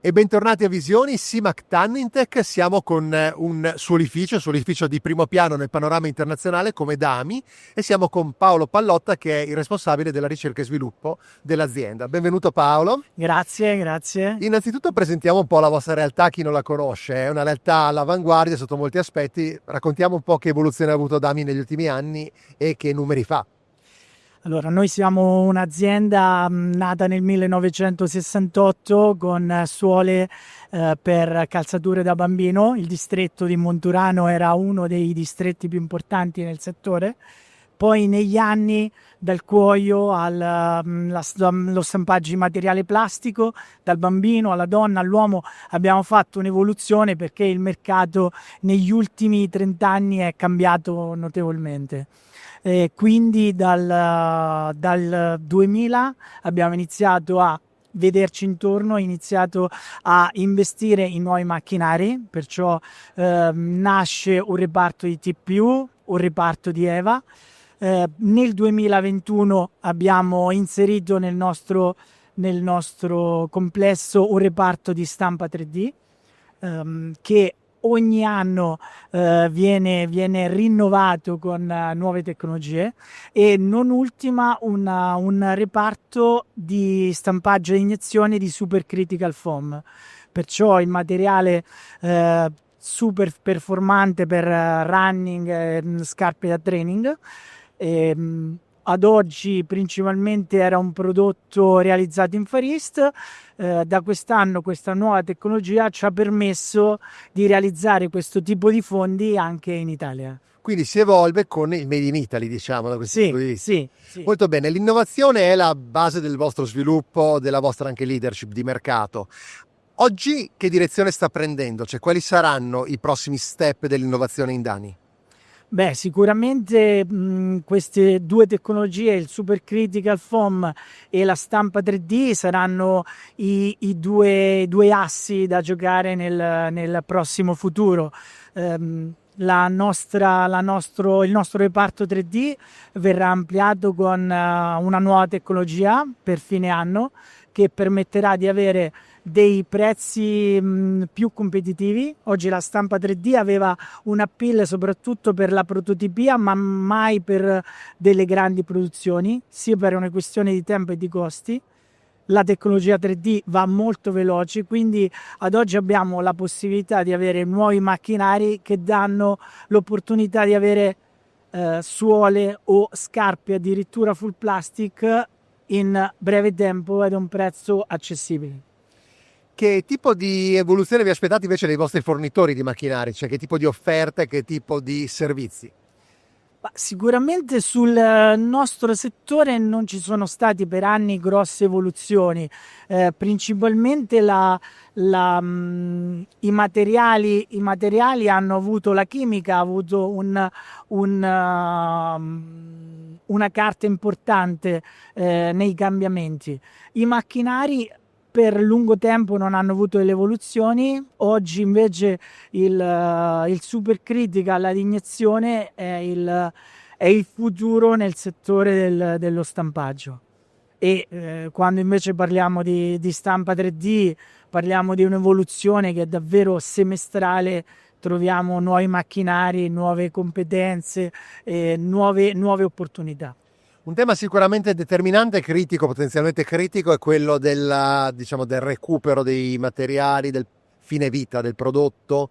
E bentornati a Visioni, Simac Tannintech. Siamo con un suolificio di primo piano nel panorama internazionale come Dami, e siamo con Paolo Pallotta, che è il responsabile della ricerca e sviluppo dell'azienda. Benvenuto Paolo. Grazie. Innanzitutto presentiamo un po' la vostra realtà a chi non la conosce. È una realtà all'avanguardia sotto molti aspetti. Raccontiamo un po' che evoluzione ha avuto Dami negli ultimi anni e che numeri fa. Allora, noi siamo un'azienda nata nel 1968 con suole per calzature da bambino. Il distretto di Monturano era uno dei distretti più importanti nel settore. Poi negli anni, dal cuoio allo stampaggio di materiale plastico, dal bambino alla donna all'uomo, abbiamo fatto un'evoluzione perché il mercato negli ultimi 30 anni è cambiato notevolmente. Quindi dal 2000 abbiamo iniziato a vederci intorno, iniziato a investire in nuovi macchinari, perciò nasce un reparto di TPU, un reparto di EVA. Nel 2021 abbiamo inserito nel nostro complesso un reparto di stampa 3D che ogni anno viene rinnovato con nuove tecnologie, e non ultima un reparto di stampaggio e iniezione di supercritical foam, perciò il materiale super performante per running, scarpe da training. Ad oggi principalmente era un prodotto realizzato in Far East. Da quest'anno questa nuova tecnologia ci ha permesso di realizzare questo tipo di fondi anche in Italia. Quindi si evolve con il Made in Italy, diciamo, da questo punto di vista. Sì. Molto bene, l'innovazione è la base del vostro sviluppo, della vostra anche leadership di mercato. Oggi che direzione sta prendendo? Cioè, quali saranno i prossimi step dell'innovazione in Dani? Beh, sicuramente queste due tecnologie, il supercritical foam e la stampa 3D, saranno i due assi da giocare nel prossimo futuro. Il nostro reparto 3D verrà ampliato con una nuova tecnologia per fine anno, che permetterà di avere dei prezzi più competitivi. Oggi la stampa 3D aveva un appeal soprattutto per la prototipia, ma mai per delle grandi produzioni, sia per una questione di tempo e di costi. La tecnologia 3D va molto veloce, quindi ad oggi abbiamo la possibilità di avere nuovi macchinari che danno l'opportunità di avere suole o scarpe addirittura full plastic in breve tempo ad un prezzo accessibile. Che tipo di evoluzione vi aspettate invece dai vostri fornitori di macchinari? Cioè, che tipo di offerte, che tipo di servizi? Sicuramente sul nostro settore non ci sono stati per anni grosse evoluzioni, principalmente i materiali hanno avuto, la chimica ha avuto una carta importante nei cambiamenti. I macchinari per lungo tempo non hanno avuto delle evoluzioni. Oggi invece il supercritical, l'iniezione è il futuro nel settore dello stampaggio. E quando invece parliamo di stampa 3D, parliamo di un'evoluzione che è davvero semestrale. Troviamo nuovi macchinari, nuove competenze, nuove opportunità. Un tema sicuramente determinante e critico, potenzialmente critico, è quello del recupero dei materiali, del fine vita del prodotto,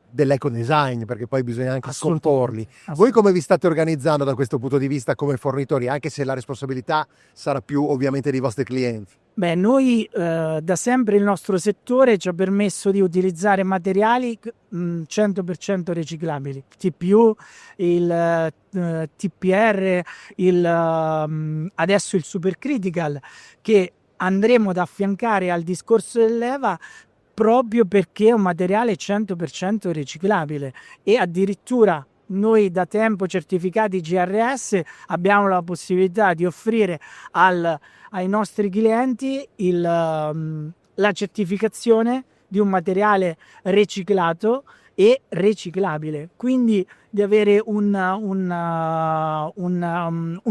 dell'ecodesign, perché poi bisogna anche scomporli. Voi come vi state organizzando da questo punto di vista come fornitori, anche se la responsabilità sarà più ovviamente dei vostri clienti? Beh, noi da sempre il nostro settore ci ha permesso di utilizzare materiali 100% riciclabili, TPU, il TPR, adesso il supercritical, che andremo ad affiancare al discorso dell'EVA, proprio perché è un materiale 100% riciclabile, e addirittura noi da tempo certificati GRS abbiamo la possibilità di offrire ai nostri clienti la certificazione di un materiale riciclato e riciclabile, quindi di avere un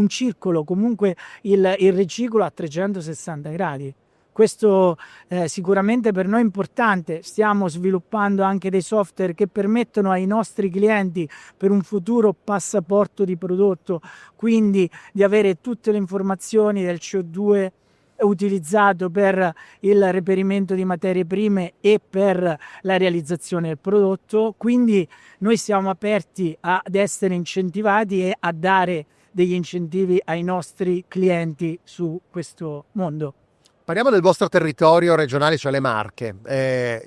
circolo, comunque il riciclo a 360 gradi. Questo sicuramente per noi è importante. Stiamo sviluppando anche dei software che permettono ai nostri clienti per un futuro passaporto di prodotto, quindi di avere tutte le informazioni del CO2 utilizzato per il reperimento di materie prime e per la realizzazione del prodotto. Quindi noi siamo aperti ad essere incentivati e a dare degli incentivi ai nostri clienti su questo mondo. Parliamo del vostro territorio regionale, cioè le Marche.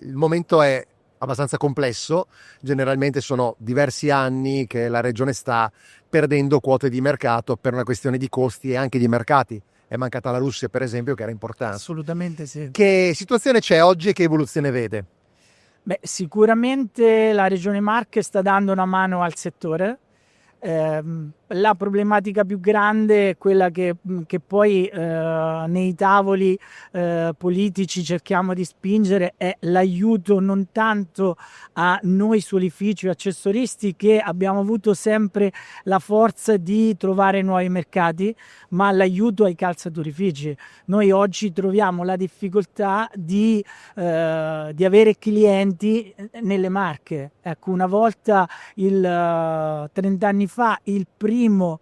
Il momento è abbastanza complesso, generalmente sono diversi anni che la regione sta perdendo quote di mercato per una questione di costi e anche di mercati. È mancata la Russia, per esempio, che era importante. Assolutamente sì. Che situazione c'è oggi e che evoluzione vede? Beh, sicuramente la Regione Marche sta dando una mano al settore. La problematica più grande è quella che poi nei tavoli politici cerchiamo di spingere, è l'aiuto non tanto a noi suolifici o accessoristi, che abbiamo avuto sempre la forza di trovare nuovi mercati, ma l'aiuto ai calzaturifici. Noi oggi troviamo la difficoltà di avere clienti nelle Marche. Ecco, una volta 30 anni fa il primo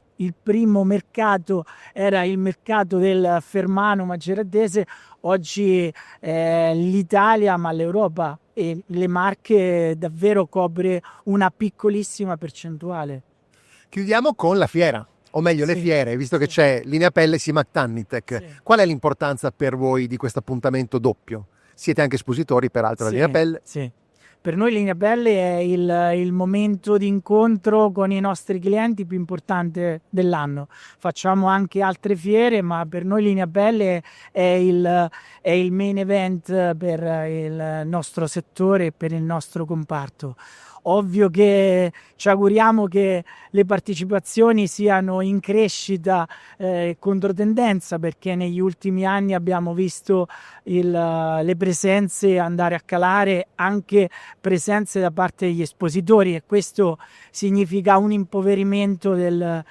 mercato era il mercato del Fermano Maceratese. Oggi l'Italia, ma l'Europa e le Marche davvero copre una piccolissima percentuale. Chiudiamo con la fiera, o meglio le fiere, visto che c'è Linea Pelle e Simac Tannitech. Sì. Qual è l'importanza per voi di questo appuntamento doppio? Siete anche espositori, peraltro, alla Linea Pelle. Sì. Per noi Linea Pelle è il momento di incontro con i nostri clienti più importante dell'anno. Facciamo anche altre fiere, ma per noi Linea Pelle è il main event per il nostro settore e per il nostro comparto. Ovvio che ci auguriamo che le partecipazioni siano in crescita controtendenza, perché negli ultimi anni abbiamo visto le presenze andare a calare, anche presenze da parte degli espositori, e questo significa un impoverimento della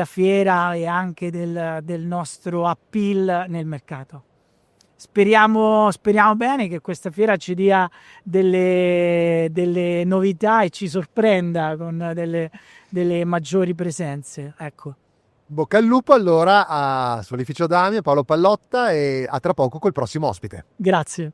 fiera e anche del nostro appeal nel mercato. Speriamo bene che questa fiera ci dia delle novità e ci sorprenda con delle maggiori presenze. Ecco. Bocca al lupo allora a Suolificio Damio, Paolo Pallotta, e a tra poco col prossimo ospite. Grazie.